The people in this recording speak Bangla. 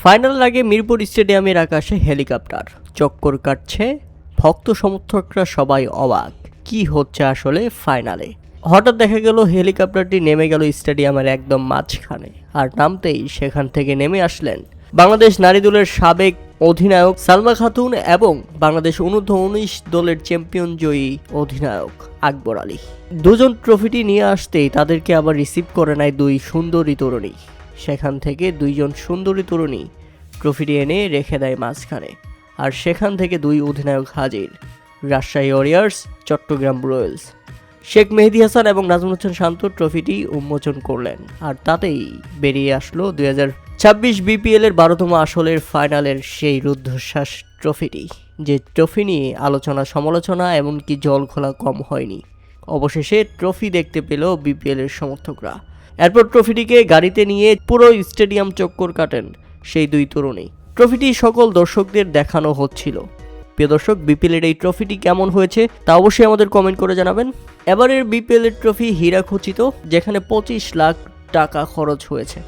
ফাইনালের আগে মিরপুর স্টেডিয়ামের আকাশে হেলিকপ্টার চক্কর কাটছে, ভক্ত সমর্থকরা সবাই অবাক, কি হচ্ছে আসলে ফাইনালে। হঠাৎ দেখা গেল হেলিকপ্টারটি নেমে গেল স্টেডিয়ামের একদম মাঝখানে, আর নামতেই সেখান থেকে নেমে আসলেন বাংলাদেশ নারী দলের সাবেক অধিনায়ক সালমা খাতুন এবং বাংলাদেশ অনূর্ধ্ব-19 দলের চ্যাম্পিয়ন জয়ী অধিনায়ক আকবর আলী। দুজন ট্রফিটি নিয়ে আসতেই তাদেরকে আবার রিসিভ করে নেয় দুই সুন্দরী তরুণী। সেখান থেকে দুইজন সুন্দরী তরুণী ট্রফিটি এনে রেখে দেয় মাঝখানে, আর সেখান থেকে দুই অধিনায়ক হাজির, রাজশাহী ওয়ারিয়র্স, চট্টগ্রাম রয়্যালস। শেখ মেহেদী হাসান এবং নাজমুল হোসেন শান্ত ট্রফিটি উন্মোচন করলেন, আর তাতেই বেরিয়ে আসলো 2026 বিপিএল এর 12তম আসরের ফাইনালের সেই রুদ্ধশ্বাস ট্রফিটি, যে ট্রফি নিয়ে আলোচনা সমালোচনা এমনকি জল খোলা কম হয়নি। অবশেষে ট্রফি দেখতে পেল বিপিএল এর সমর্থকরা। এরপর ট্রফিটিকে গাড়িতে নিয়ে পুরো স্টেডিয়াম চক্কর কাটেন সেই দুই তরুণী। ট্রফিটি সকল দর্শকদের দেখানো হচ্ছিল। প্রিয় দর্শক, বিপিএল এর এই ট্রফিটি কেমন হয়েছে তা অবশ্যই আমাদের কমেন্ট করে জানাবেন। এবারের বিপিএল এর ট্রফি হীরা খচিত, যেখানে 25 লাখ টাকা খরচ হয়েছে।